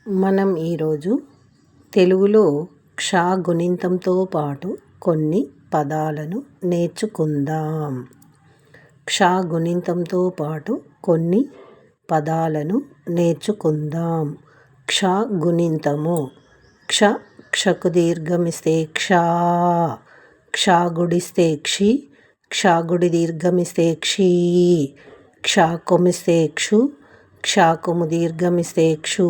మనం ఈరోజు తెలుగులో క్ష గుణింతంతో పాటు కొన్ని పదాలను నేర్చుకుందాం. క్ష గుణింతంతో పాటు కొన్ని పదాలను నేర్చుకుందాం. క్ష గుణింతము. క్ష క్షకు దీర్ఘమిస్తే క్ష, క్ష గుడిస్తే క్షి, క్ష గుడి దీర్ఘమిస్తే క్షీ, క్ష కొమిస్తే క్షు, క్షాకుము దీర్ఘమిస్తే క్షు,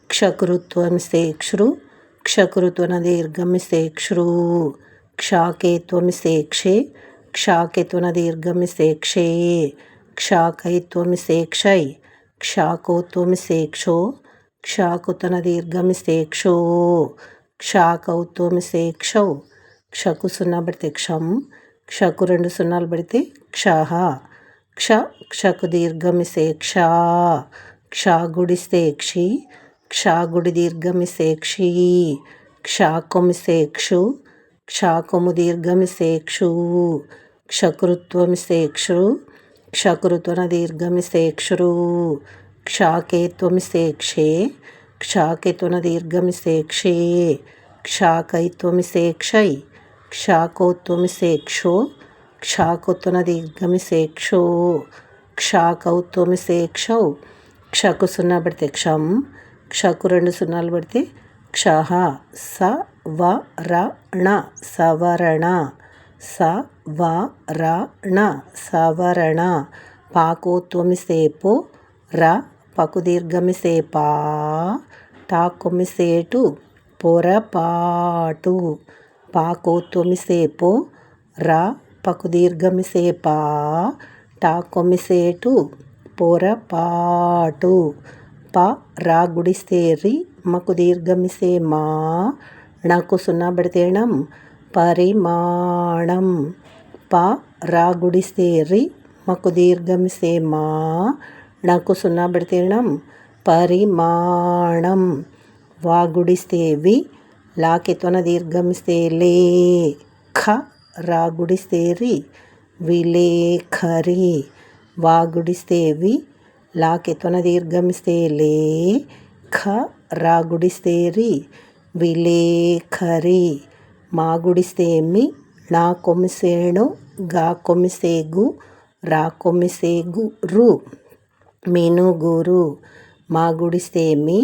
క్షకృత్వమిస్తే క్షృ, క్షకృత్వన దీర్ఘమిస్తే క్షృ, క్షాకేత్వమిస్తే క్షే, క్షాకేత్వన దీర్ఘమిస్తే క్షే, క్షాకైత్వమిస్తే క్షై, క్షాకోత్వమిస్తే క్షో, క్షాకుతన దీర్ఘమిస్తే క్షో, క్షాకౌత్వమిస్తే క్షౌ, క్షకు సున్నా పడితే క్షం, క్షకు రెండు సున్నాలు పడితే క్షహ, క్ష క్షకు దీర్ఘమిస్తే క్ష, క్ష గుడిస్తే క్షి, క్ష గుడి దీర్ఘమిస్తే క్షి, క్షాకొమిస్తే క్షు, క్షాకొము దీర్ఘమిస్తే క్షు, క్షకృత్వమిస్తే క్షృ, క్షకృత్వన దీర్ఘమిస్తే క్షృ, క్షాకేత్వమిస్తే క్షే, క్షాకేత్వన దీర్ఘమిస్తే క్షే, క్షాకైత్వమిస్తే క్షై, క్షాకోత్వమిస్తే క్షో, క్షాకుత్వన దీర్ఘమిస్తే క్షో, క్షాకౌత్వమిస్తే క్షౌ, క్షకు సున్నా పడితే క్షం, క్షకు రెండు సున్నాలు పడితే క్షహ, స వ ర ణ సవరణ, స వ ర ణ సవరణ, పాకోత్వమిస్తే పో, ర పకు దీర్ఘమిస్తే పా, టాకొమిస్తే టు పొరపాటు, పాకోత్వమిస్తే పో, ర పకు దీర్ఘమిస్తే పా, టాకొమిస్తే టు పొరపాటు, ప రా గుడిస్తే రి, మకు దీర్ఘమిస్తే మా, ణకు సున్నా పడితే ణం పరిమాణం, ప రా గుడిస్తే రి, మకు దీర్ఘమిస్తే మా, ణకు సున్నా పడితే ణం పరిమాణం, వా గుడిస్తే వి, లాకెత్వన దీర్ఘమిస్తే లే, ఖ రా గుడిస్తే రి, విలేఖరి, వా గుడిస్తే వి, లాకెత్వన దీర్ఘమిస్తే లే, ఖ రా గుడిస్తే రి, విలేఖరి, మా గుడిస్తే మీ, నా కొమిసేణు, గా కొమిసే గు, రా కొమిసే గు రు, మినుగురు, మా గుడిస్తే మీ,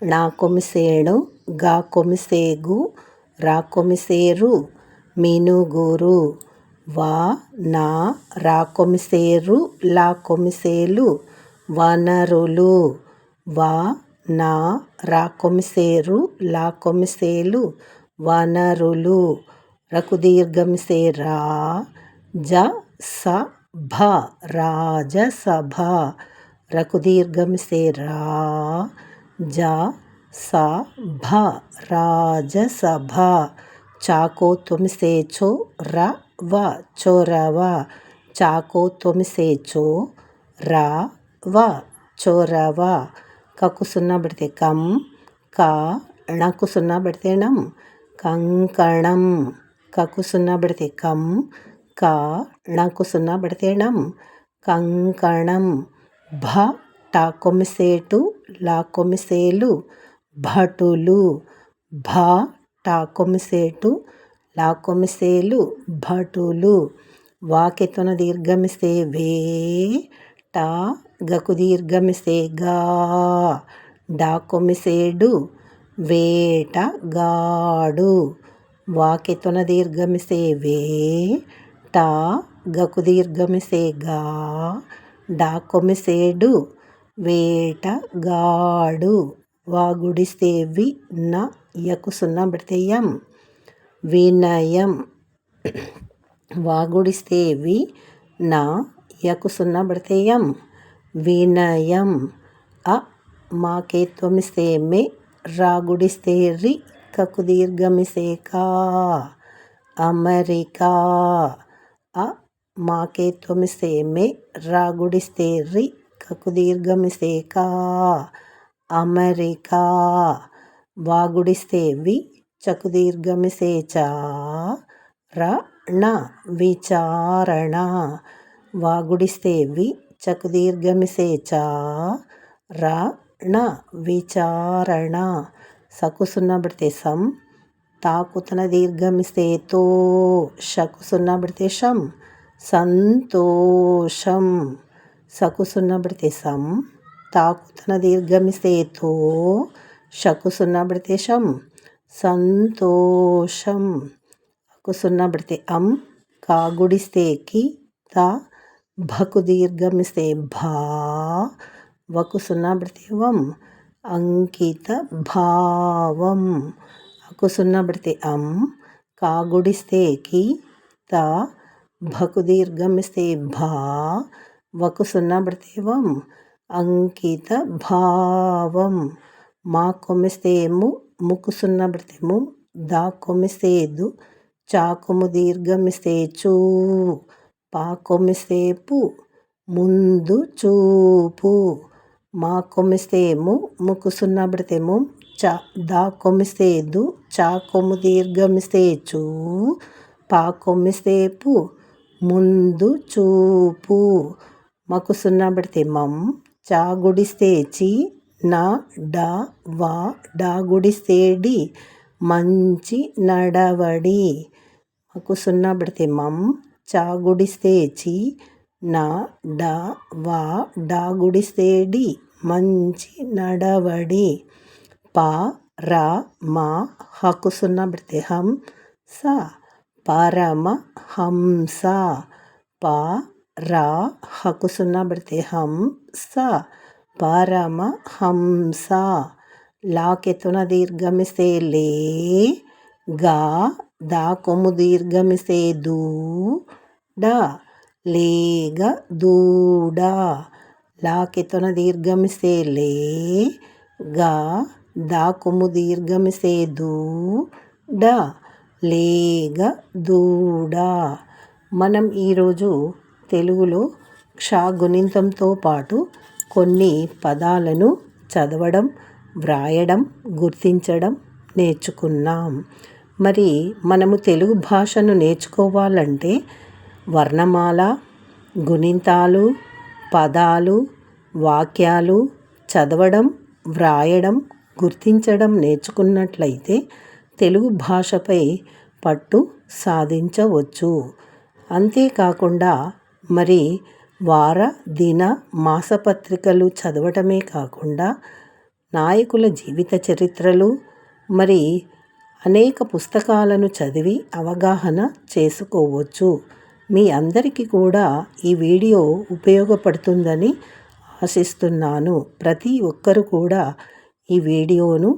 నా కొమిసేణు, గా కొమిసే గు, రా కొమిసేరు, మినుగురు, వా నా రా కొమిసేరు, లా కొమిసేలు, వనరులు, వా నా రా కొమిసేరు, లా కొమిసేలు, వనరులు, రకు దీర్ఘమిస్తే రా, జ స భ రాజసభ, రకు దీర్ఘమిస్తే రా, జ స భ రాజసభ, చాకోత్వమిస్తే చో, ర వ చొరవ, చాకోత్వమిస్తే చో, ర వ చొరవ, కకు సున్నా పడితే కం, క ణకు సున్నా పడితే ణం కంకణం, కకు సున్నా పడితే కం, క ణకు సున్నా పడితే ణం కంకణం, భ టా కొమిసేటు, లా కొమిసేలు, భటులు, భ టా కొమిసేటు, లా కొమిసేలు, భటులు, వాకెత్వన దీర్ఘమిస్తే వే, టా గకు దీర్ఘమిస్తే గా, డా కొమిసేడు, వేటగాడు, వాకెత్వన దీర్ఘమిస్తే వే, టా గకు దీర్ఘమిస్తే గా, డా కొమిసేడు, వేటగాడు, వా గుడిస్తే వి, న యకు సున్నా పడితే యం, వినయం, వా గుడిస్తే వి, నా యకు సున్నా పడితే యం, వినయం, అ మాకేత్వమిస్తే మే, రా గుడిస్తే రి, కకు దీర్ఘమిస్తే కా, అమెరికా, అ మాకేత్వమిస్తే మే, రా గుడిస్తే రి, కకు దీర్ఘమిస్తే కా, అమెరికా, వా గుడిస్తే వి, చకు దీర్ఘమిస్తే చా, ర ణ విచారణ, వా గుడిస్తే వి, చకు దీర్ఘమిస్తే చా, ర ణ విచారణ. సకు సున్నా పెడితే సం, తాకుతన దీర్ఘమిస్తే తో, షకు సున్నా పెడితే షం, సంతోషం. సకు సున్నా పెడితే సం, తాకుతన దీర్ఘమిస్తే తో, షకు సున్నా పెడితే షం, సంతోషం. అకు సున్నా పెడితే అం, కా గుడిస్తే కి, త, భకు దీర్ఘమిస్తే భా, వకు సున్నా పెడితే వం, అంకిత భావం. అకు సున్నా పెడితే అం, కా గుడిస్తే కి, త, భకు దీర్ఘమిస్తే భా, వకు సున్నా పెడితే వం, అంకిత భావం. మా కొమ్మిస్తే ము, ముకు సున్నా పెడితే ము, దా కొమ్మిస్తే దు, చా కొమ్ము దీర్ఘమిస్తే చూ, పా కొమ్మిస్తే పు, ముందు చూపు. మా కొమ్మిస్తే ము, ముకు సున్నా పెడితే ము, చా, దా కొమ్మిస్తే దు, చా కొమ్ము దీర్ఘమిస్తే చూ, పా కొమ్మిస్తే పు, ముందు చూపు. మకు సున్నా పెడితే మం, చా గుడిస్తే చి, నా, డా, వా, డా గుడిస్తే డి, మంచి నడవడి. మకు సున్నా పెడితే మం, చా గుడిస్తే చి, నా, డా, వా, డా గుడిస్తే డి, మంచి నడవడి. పా, రా, మా, హకు సున్నా పెడితే హం, స, పరమ హంస. పా, రా, హకు సున్నా పెడితే హం, స, పరమ హంస. లాకెత్తున దీర్ఘమిస్తే లే, గా, దా కొమ్ము దీర్ఘమిస్తే దూ, డా, లేగ దూడ. లాకెత్తున దీర్ఘమిస్తే లే, గా, దా కొమ్ము దీర్ఘమిస్తే దూ, డా, లేగ దూడ. మనం ఈరోజు తెలుగులో క్ష గుణింతంతో పాటు కొన్ని పదాలను చదవడం, వ్రాయడం, గుర్తించడం నేర్చుకున్నాం. మరి మనము తెలుగు భాషను నేర్చుకోవాలంటే వర్ణమాల, గుణింతాలు, పదాలు, వాక్యాలు చదవడం, వ్రాయడం, గుర్తించడం నేర్చుకున్నట్లయితే తెలుగు భాషపై పట్టు సాధించవచ్చు. అంతేకాకుండా మరి వార, దిన, మాసపత్రికలు చదవటమే కాకుండా నాయకుల జీవిత చరిత్రలు మరి అనేక పుస్తకాలను చదివి అవగాహన చేసుకోవచ్చు. మీ అందరికీ కూడా ఈ వీడియో ఉపయోగపడుతుందని ఆశిస్తున్నాను. ప్రతి ఒక్కరు కూడా ఈ వీడియోను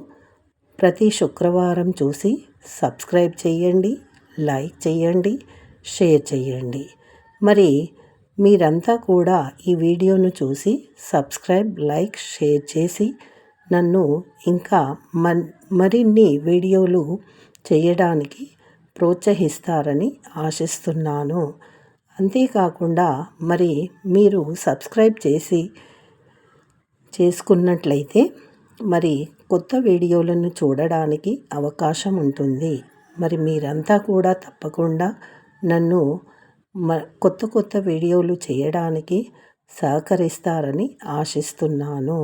ప్రతి శుక్రవారం చూసి సబ్స్క్రైబ్ చేయండి, లైక్ చేయండి, షేర్ చేయండి. మరి మీరంతా కూడా ఈ వీడియోను చూసి సబ్స్క్రైబ్, లైక్, షేర్ చేసి నన్ను ఇంకా మరిన్ని వీడియోలు చేయడానికి ప్రోత్సహిస్తారని ఆశిస్తున్నాను. అంతేకాకుండా మరి మీరు సబ్స్క్రైబ్ చేసుకున్నట్లయితే మరి కొత్త వీడియోలను చూడడానికి అవకాశం ఉంటుంది. మరి మీరంతా కూడా తప్పకుండా నన్ను కొత్త వీడియోలు చేయడానికి సహకరిస్తారని ఆశిస్తున్నాను.